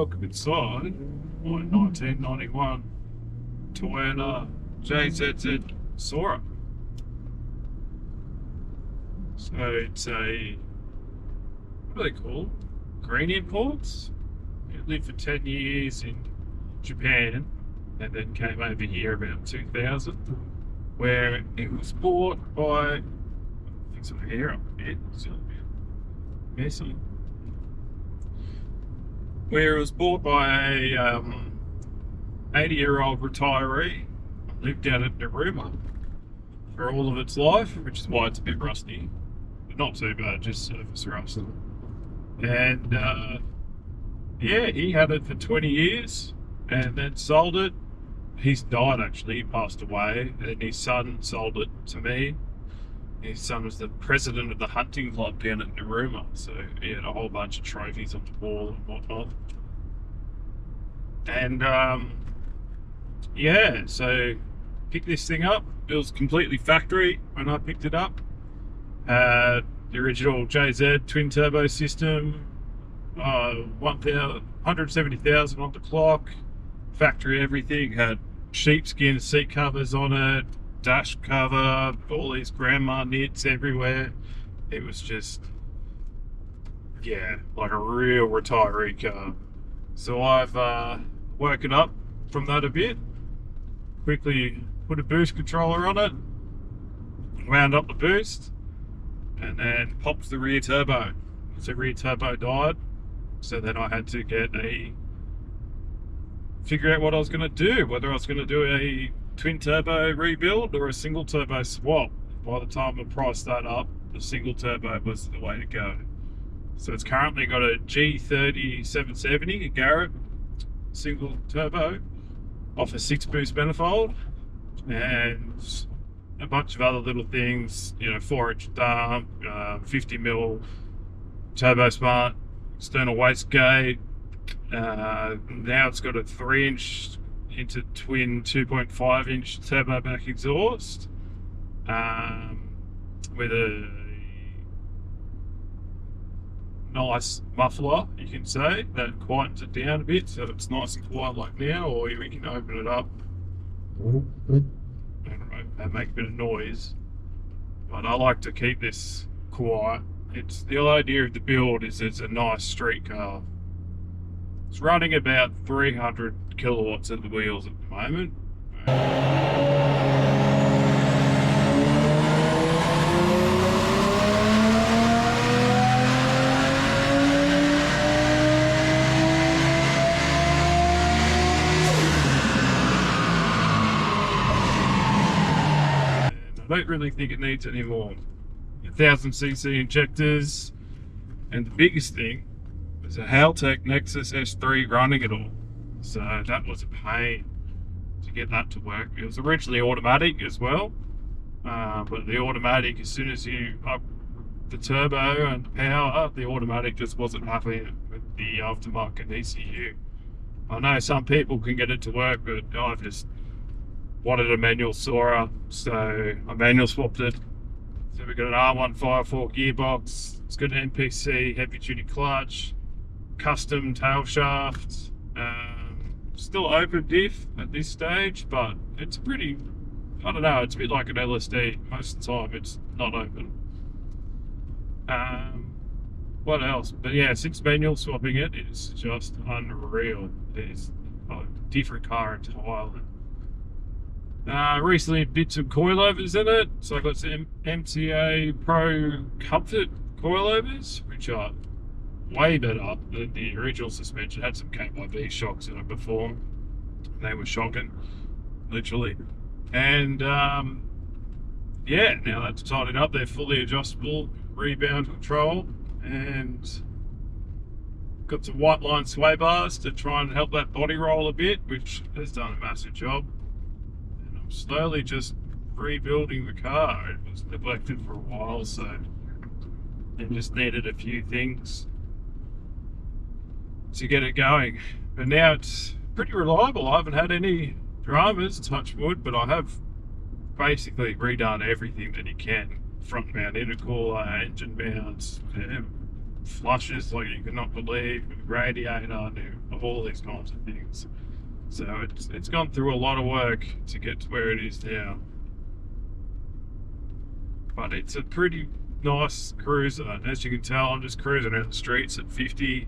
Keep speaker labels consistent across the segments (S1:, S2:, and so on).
S1: welcome inside my 1991 Toyota JZZ Soarer. So it's a, what are they called? Green imports. It lived for 10 years in Japan and then came over here about 2000, where it was bought by, I think some hair up a bit, it's a bit messy. Where it was bought by a 80-year-old retiree, lived out at Narooma for all of its life, which is why it's a bit rusty, but not too bad, just surface rust. And yeah, he had it for 20 years and then sold it. He's died actually, he passed away, and his son sold it to me. His son was the president of the hunting club down at Narooma, so he had a whole bunch of trophies on the wall and whatnot. And yeah, so picked this thing up. It was completely factory when I picked it up. The original JZ twin turbo system, 170,000 on the clock, factory everything, had sheepskin seat covers on it, dash cover, all these grandma knits everywhere. It was just, yeah, like a real retiree car. So I've woken up from that a bit, quickly put a boost controller on it, wound up the boost, and then popped the rear turbo. So rear turbo died, so then I had to figure out what I was going to do, whether I was going to do a twin turbo rebuild or a single turbo swap. By the time I priced that up, the single turbo was the way to go. So it's currently got a G30 770, a Garrett single turbo off a 6-boost manifold, and a bunch of other little things, you know, 4-inch dump, 50mm turbo smart external wastegate. Now it's got a 3-inch into twin 2.5-inch turbo back exhaust, with a nice muffler, you can say, that quietens it down a bit so it's nice and quiet like now, or we can open it up and make a bit of noise. But I like to keep this quiet. It's the idea of the build is it's a nice street car. It's running about 300 kilowatts at the wheels at the moment. I don't really think it needs any more. 1000cc injectors, and the biggest thing was a Haltech Nexus S3 running it all. So that was a pain to get that to work. It was originally automatic as well, but the automatic, as soon as you up the turbo and the power, the automatic just wasn't happy with the aftermarket ECU. I know some people can get it to work, but I just wanted a manual Soarer, so I manual swapped it. So we've got an R154 gearbox, it's got an NPC heavy duty clutch, custom tail shaft, still open diff at this stage, but it's pretty, I don't know, it's a bit like an LSD. Most of the time it's not open. What else? But yeah, since manual swapping it, it's just unreal. It's a different car entirely. Recently did some coilovers in it, so I got some MTA Pro Comfort coilovers, which are way better than the original suspension. Had some KYB shocks in it before, they were shocking, literally. And yeah, now that's tidied up. They're fully adjustable rebound control, and got some white line sway bars to try and help that body roll a bit, which has done a massive job. Slowly just rebuilding the car. It was neglected for a while, so it just needed a few things to get it going. But now it's pretty reliable. I haven't had any dramas, touch wood, but I have basically redone everything that you can. Front mount intercooler, engine mounts, flushes like you could not believe, radiator, and all these kinds of things. So it's gone through a lot of work to get to where it is now. But it's a pretty nice cruiser. As you can tell, I'm just cruising out the streets at 50.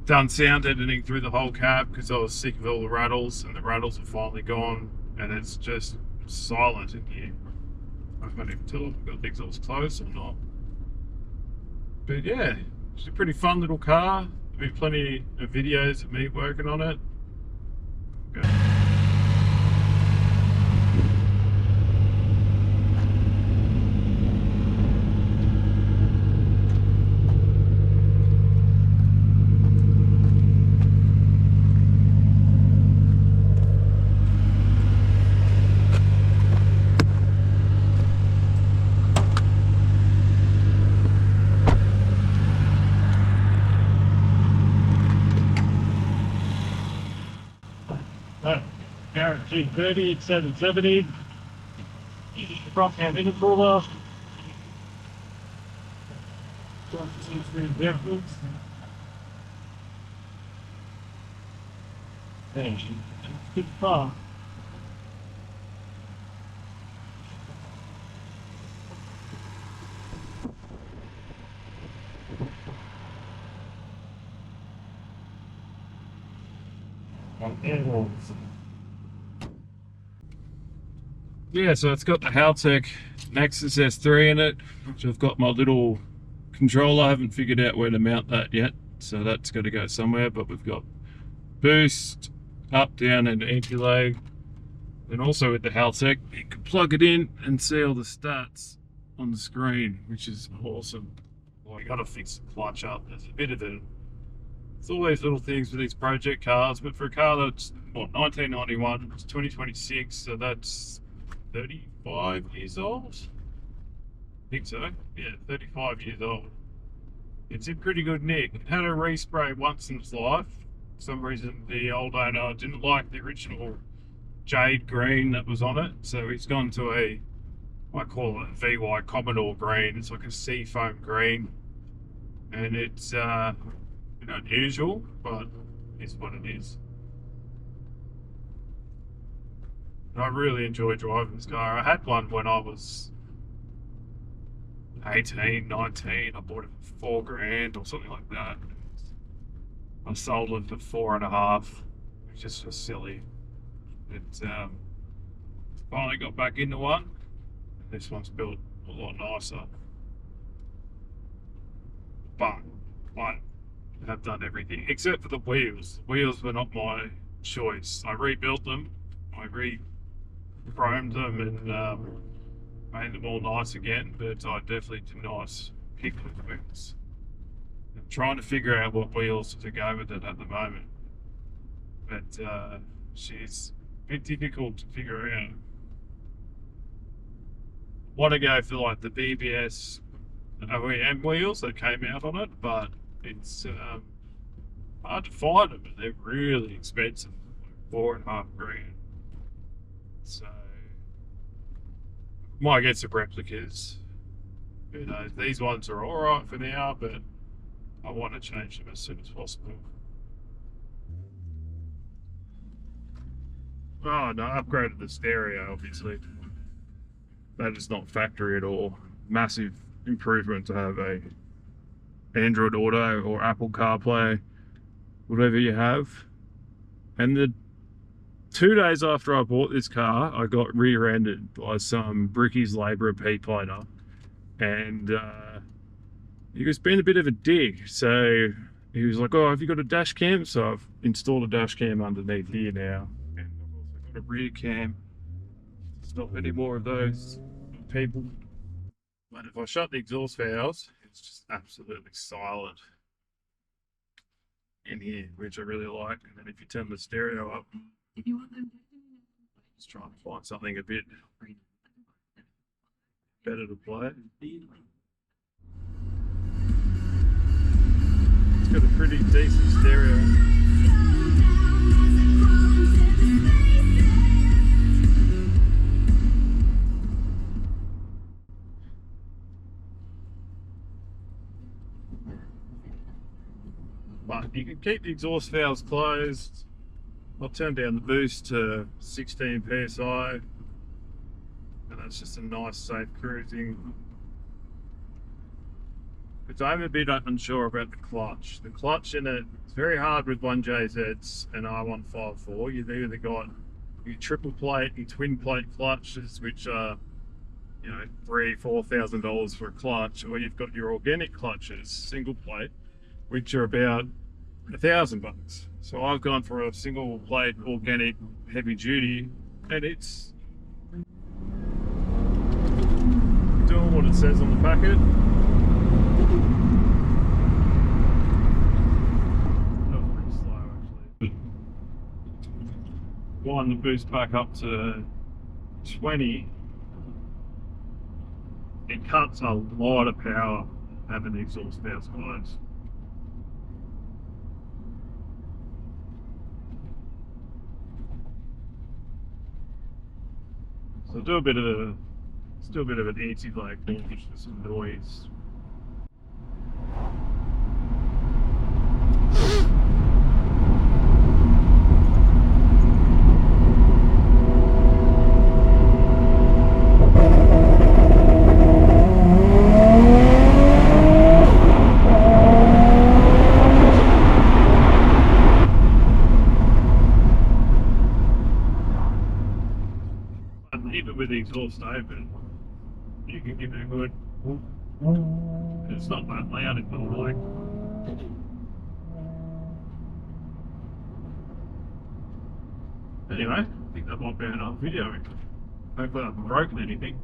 S1: Done sound editing through the whole cab because I was sick of all the rattles, and the rattles are finally gone, and it's just silent in here. I can't even tell if I've got the exhaust closed or not. But yeah, it's a pretty fun little car. There'll be plenty of videos of me working on it. Okay. JZZ30, it's 770. Front hand intercooler. Good car. Yeah, so it's got the Haltech Nexus S3 in it, which I've got my little controller. I haven't figured out where to mount that yet, so that's got to go somewhere. But we've got boost, up, down, and anti-lag. And also with the Haltech, you can plug it in and see all the stats on the screen, which is awesome. Well, you got to fix the clutch up. There's a bit of the... It's all these little things with these project cars, but for a car that's, what, 1991, it's 2026, so that's 35 years old? I think so. Yeah, 35 years old. It's in pretty good nick. It had a respray once in its life. For some reason, the old owner didn't like the original jade green that was on it, so he's gone to a, I call it VY Commodore green. It's like a seafoam green, and it's unusual, but it's what it is. And I really enjoy driving this car. I had one when I was 18, 19. I bought it for $4,000 or something like that. I sold it for $4.5, which is just silly. It finally got back into one. This one's built a lot nicer, but I have done everything except for the wheels. The wheels were not my choice. I rebuilt them. I re-chromed them and made them all nice again, but I definitely did not pick the wheels. I'm trying to figure out what wheels to go with it at the moment, but she's a bit difficult to figure out. Want to go for like the BBS OEM wheels that came out on it, but it's hard to find them, and they're really expensive, like $4,500. So might get some replicas. Who knows? These ones are all right for now, but I want to change them as soon as possible. Oh no, I upgraded the stereo, obviously. That is not factory at all. Massive improvement to have a Android Auto or Apple CarPlay, whatever you have. And the 2 days after I bought this car, I got rear-ended by some Bricky's Labourer P-plater, and he was being a bit of a dick. So he was like, "Oh, have you got a dash cam?" So I've installed a dash cam underneath here now, and I've also got a rear cam to stop any more of those people. But if I shut the exhaust valves, it's just absolutely silent in here, which I really like. And then if you turn the stereo up, just trying to find something a bit better to play. It's got a pretty decent stereo. But you can keep the exhaust valves closed. I'll turn down the boost to 16 psi, and that's just a nice safe cruising. But I'm a bit unsure about the clutch. The clutch in it, it's very hard with 1JZs and R154. You've either got your triple plate and twin plate clutches, which are, you know, $3,000–4,000 for a clutch, or you've got your organic clutches, single plate, which are about $1,000. So I've gone for a single plate organic heavy duty, and it's doing what it says on the packet. That was pretty slow actually. Wind the boost back up to 20. It cuts a lot of power having the exhaust valves closed. So do a bit of a, still a bit of an anti-lag launch for some noise. Even with the exhaust open, you can give it a good. It's not that loud in the mic. Anyway, I think that might be enough video. Hopefully I haven't broken anything.